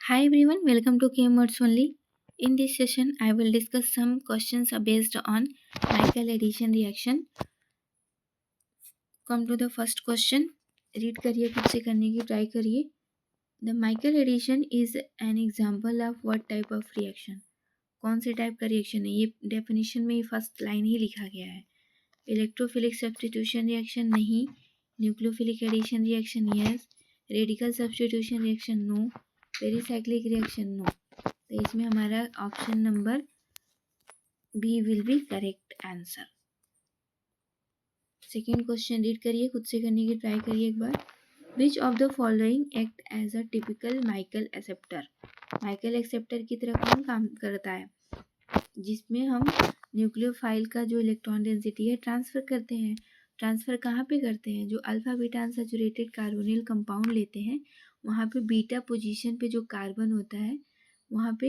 Hi everyone, welcome to KMwords Only. In this session, I will discuss some questions based on Michael addition reaction. Come to the first question. Read करिए, खुद से करने की try करिए. The Michael addition is an example of what type of reaction? कौन से type का reaction है? ये डेफिनेशन में फर्स्ट लाइन ही लिखा गया है. इलेक्ट्रोफिलिक सब्स्टिट्यूशन रिएक्शन नहीं. Nucleophilic addition reaction yes. Radical substitution reaction no. Pericyclic reaction no. तो इसमें हमारा option number B will be correct answer. Second question read करिए, खुद से करने की ट्राई करिए एक बार. Which of the following act as a typical Michael acceptor? Michael acceptor की तरह कौन काम करता है? जिसमें हम न्यूक्लियोफाइल का जो इलेक्ट्रॉन डेंसिटी है ट्रांसफ़र करते हैं. ट्रांसफ़र कहाँ पे करते हैं? जो alpha beta unsaturated carbonyl compound लेते हैं वहाँ पे बीटा पोजीशन पे जो कार्बन होता है वहाँ पे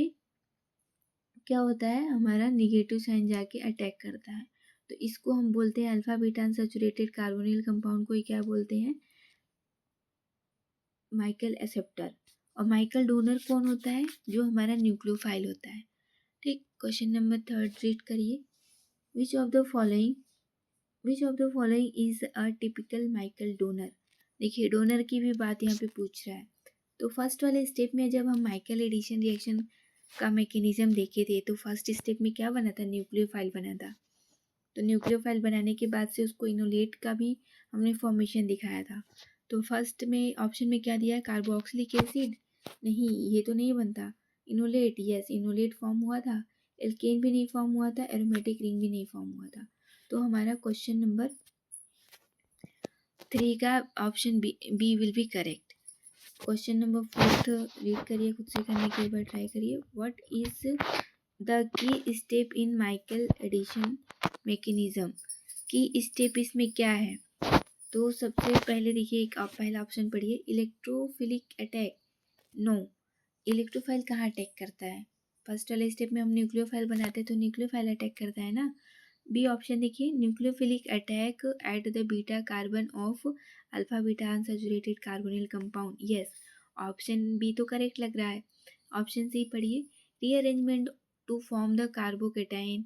क्या होता है, हमारा निगेटिव साइन जाके अटैक करता है. तो इसको हम बोलते हैं alpha beta unsaturated carbonyl compound को ही क्या बोलते हैं? Michael acceptor. और माइकल डोनर कौन होता है? जो हमारा न्यूक्लियोफाइल होता है. ठीक. क्वेश्चन नंबर थर्ड रीड करिए. विच of the following is a typical Michael donor? देखिए डोनर की भी बात यहाँ पे पूछ रहा है. तो फर्स्ट वाले स्टेप में जब हम माइकल एडिशन रिएक्शन का मैकेनिज्म देखे थे तो फर्स्ट स्टेप में क्या बना था? न्यूक्लियोफाइल बना था. तो न्यूक्लियोफाइल बनाने के बाद से उसको इनोलेट का भी हमने फॉर्मेशन दिखाया था. तो फर्स्ट में ऑप्शन में क्या दिया है? Carboxylic acid. नहीं, ये तो नहीं बनता. इनोलेट, यस इनोलेट फॉर्म हुआ था. एल्केन भी नहीं फॉर्म हुआ था. एरोमेटिक रिंग भी नहीं फॉर्म हुआ था. तो हमारा क्वेश्चन नंबर 3 का option B will be correct. Question number 4 read करिए, खुद से करने के बाद ट्राई करिए. What is the key step in Michael addition mechanism? Key step इसमें क्या है? तो सबसे पहले देखिए, एक आप पहला ऑप्शन पढ़िए. Electrophilic attack. नो. इलेक्ट्रोफाइल कहाँ अटैक करता है? फर्स्ट वाले स्टेप में हम न्यूक्लियोफाइल बनाते हैं तो न्यूक्लियोफाइल अटैक करता है ना. बी ऑप्शन देखिए, nucleophilic attack at the beta carbon of alpha beta unsaturated carbonyl compound. Yes, option B तो करेक्ट लग रहा है. ऑप्शन सी पढ़िए. Rearrangement to form the carbocation.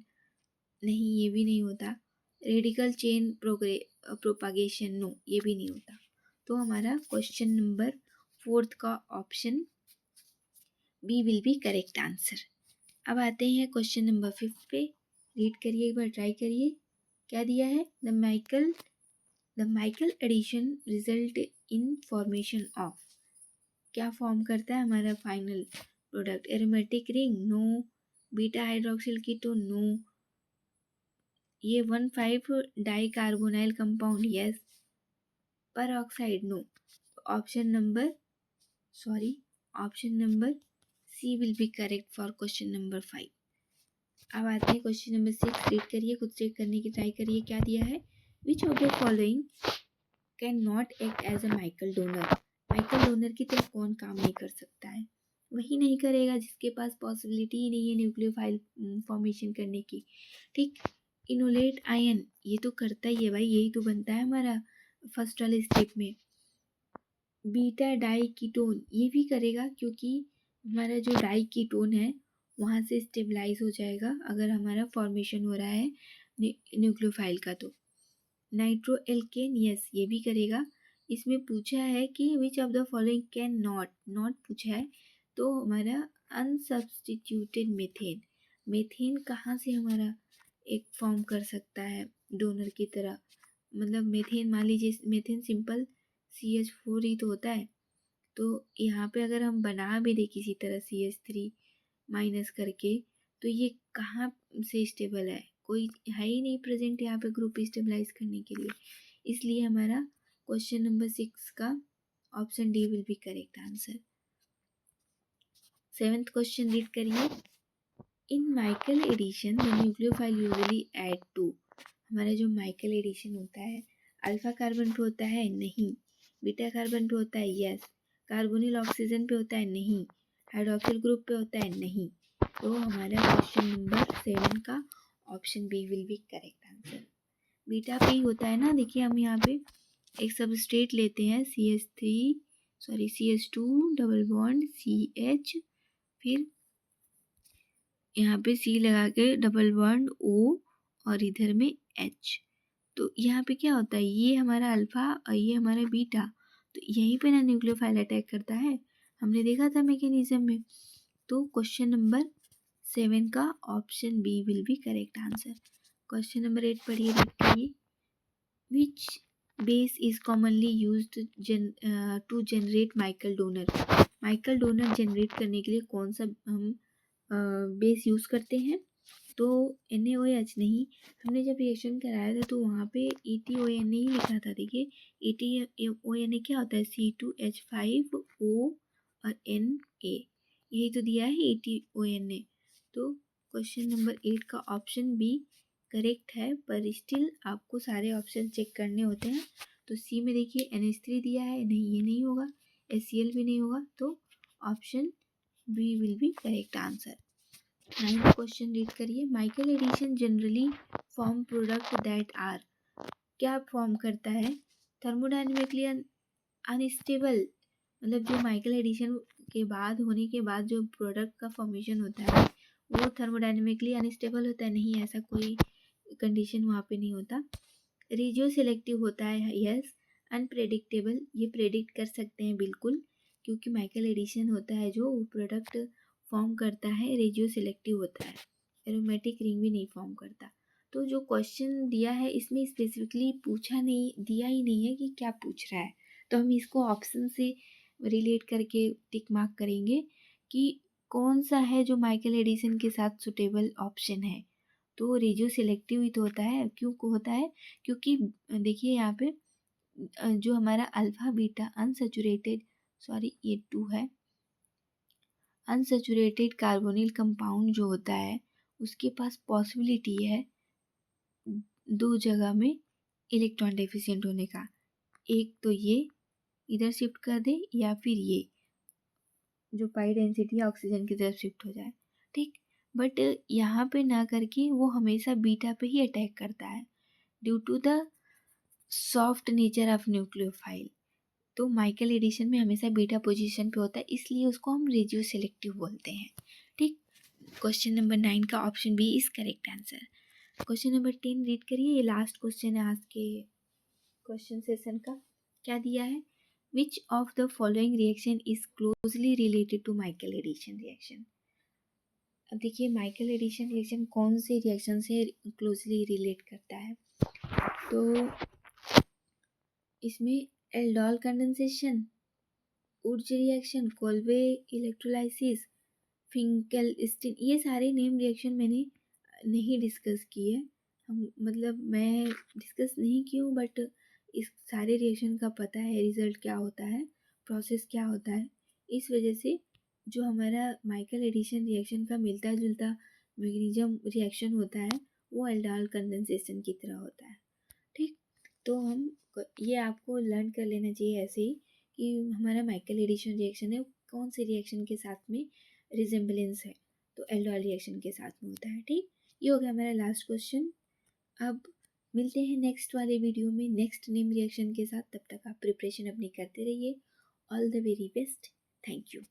नहीं, ये भी नहीं होता. Radical chain propagation. नो, ये भी नहीं होता. तो हमारा क्वेश्चन नंबर 4 का option B will be correct answer. अब आते हैं क्वेश्चन नंबर 5 पे. रीड करिए एक बार, ट्राई करिए. क्या दिया है? The Michael addition result in formation of. क्या फॉर्म करता है हमारा final product? Aromatic ring. No. Beta hydroxyl ketone. No. ये 1,5 dicarbonyl compound. Yes. Peroxide. No. Option number C will be correct for question number 5. अब आते हैं question number 6. Read करिए, खुद से करने की ट्राई करिए. क्या दिया है? Which of the following can not act as a Michael donor? Michael donor की तरह कौन काम नहीं कर सकता है? वही नहीं करेगा जिसके पास पॉसिबिलिटी ही नहीं है न्यूक्लियोफाइल फॉर्मेशन करने की. ठीक. इनोलेट आयन, ये तो करता ही है भाई, यही तो बनता है हमारा फर्स्ट वाले स्टेप में. बीटा डाई कीटोन, ये भी करेगा क्योंकि हमारा जो डाई कीटोन है वहाँ से स्टेबलाइज हो जाएगा अगर हमारा फॉर्मेशन हो रहा है न्यूक्लियोफाइल का. तो नाइट्रो एल्केन, यस ये भी करेगा. इसमें पूछा है कि विच of the following can not पूछा है. तो हमारा अनसब्स्टिट्यूटेड मेथेन कहाँ से हमारा एक फॉर्म कर सकता है डोनर की तरह? मतलब मेथेन, मान लीजिए मेथेन सिंपल CH4 ही तो होता है. तो यहाँ पे अगर हम बना भी दे किसी तरह CH3 माइनस करके, तो ये कहाँ से स्टेबल है? कोई है ही नहीं प्रेजेंट यहाँ पे ग्रुप स्टेबलाइज करने के लिए. इसलिए हमारा क्वेश्चन नंबर 6 का option D will be correct answer. 7th question read करिए. In Michael addition the nucleophile usually add to. हमारा जो माइकल एडिशन होता है अल्फा कार्बन पे होता है? नहीं. बीटा कार्बन पे होता है? यस. कार्बोनिल ऑक्सीजन पे होता है? नहीं. हाइड्रोक्सिल ग्रुप पे होता है? नहीं. तो हमारा क्वेश्चन नंबर 7 का option B will be correct answer. Beta पे ही होता है ना. देखिए हम यहाँ पे एक सबस्ट्रेट लेते हैं sorry CH2 double bond CH, फिर यहाँ पे C लगा के डबल बॉन्ड O और इधर में H। तो यहाँ पे क्या होता है, ये हमारा अल्फा और ये हमारा बीटा, तो यहीं पे ना न्यूक्लियोफाइल अटैक करता है, हमने देखा था मैकेनिज्म में। तो क्वेश्चन नंबर 7 का option B will be correct answer. Question number 8 पढ़िए, रीड करिए। Which base is commonly used to generate Michael donor. Michael donor generate करने के लिए कौन सा हम बेस यूज़ करते हैं? तो NaOH नहीं, हमने जब रिएक्शन कराया था तो वहाँ पे ETONA ही लिखा था। देखिए ETONA क्या होता है, C2H5O और Na, यही तो दिया है ETONA। तो क्वेश्चन नंबर 8 का ऑप्शन बी करेक्ट है, पर स्टिल आपको सारे ऑप्शन चेक करने होते हैं। तो सी में देखिए NH3 दिया है, नहीं ये नहीं होगा, HCl भी नहीं होगा, तो option B will be correct answer. 9th question read करिए। Michael addition generally form product that are, क्या फॉर्म करता है? थर्मोडाइनमिकली अनस्टेबल, मतलब जो माइकल एडिशन के बाद होने के बाद जो प्रोडक्ट का फॉर्मेशन होता है वो थर्मोडाइनमिकली अनस्टेबल होता है? नहीं, ऐसा कोई कंडीशन वहाँ पे नहीं होता। रेडियो सिलेक्टिव होता है, यस। अनप्रेडिक्टेबल, ये प्रेडिक्ट कर सकते हैं बिल्कुल, क्योंकि माइकल एडिशन होता है जो प्रोडक्ट फॉर्म करता है, रेडियो सिलेक्टिव होता है, एरोमेटिक रिंग भी नहीं फॉर्म करता। तो जो क्वेश्चन दिया है इसमें स्पेसिफिकली पूछा नहीं, दिया ही नहीं है कि क्या पूछ रहा है, तो हम इसको ऑप्शन से रिलेट करके टिक मार्क करेंगे कि कौन सा है जो माइकल एडिसन के साथ सुटेबल ऑप्शन है। तो रेडियो सिलेक्टिव ही तो होता है। क्यों को होता है? क्योंकि देखिए यहाँ पे जो हमारा अल्फा बीटा अनसेचुरेटेड, सॉरी ये 2 है, अनसेचुरेटेड कार्बोनिल कंपाउंड जो होता है उसके पास पॉसिबिलिटी है 2 जगह में इलेक्ट्रॉन डेफिशिएंट होने का। एक तो ये इधर शिफ्ट कर दे, या फिर ये जो पाई डेंसिटी है ऑक्सीजन की तरफ शिफ्ट हो जाए, ठीक। बट यहाँ पे ना करके वो हमेशा बीटा पे ही अटैक करता है due to the soft nature of nucleophile. तो माइकल एडिशन में हमेशा बीटा पोजीशन पे होता है, इसलिए उसको हम रेडियो सिलेक्टिव बोलते हैं, ठीक। क्वेश्चन नंबर 9 का option B is correct answer. Question number 10 read करिए, ये लास्ट क्वेश्चन है आज के क्वेश्चन सेशन का। क्या दिया है? Which of the following reaction is closely related to Michael addition reaction. अब देखिए माइकल एडिशन रिएक्शन कौन से रिएक्शन से क्लोजली रिलेट करता है? तो इसमें एल्डोल कंडेंसेशन, उर्ज रिएक्शन, कोल्बे इलेक्ट्रोलाइसिस, फिंकेलस्टीन, ये सारे नेम रिएक्शन मैंने नहीं डिस्कस किए। हम मतलब मैं डिस्कस नहीं की हूँ, बट इस सारे रिएक्शन का पता है रिजल्ट क्या होता है, प्रोसेस क्या होता है। इस वजह से जो हमारा माइकल एडिशन रिएक्शन का मिलता जुलता मैग्नीशियम रिएक्शन होता है वो एल्डोल कंडेंसेशन की तरह होता है, ठीक। तो हम ये आपको लर्न कर लेना चाहिए ऐसे ही कि हमारा माइकल एडिशन रिएक्शन है कौन से रिएक्शन के साथ में रिजेम्बलेंस है, तो एल्डोल रिएक्शन के साथ में होता है, ठीक। ये हो गया हमारा लास्ट क्वेश्चन। अब मिलते हैं नेक्स्ट वाले वीडियो में नेक्स्ट नेम रिएक्शन के साथ। तब तक आप प्रिपरेशन अपनी करते रहिए। All the very best. Thank you.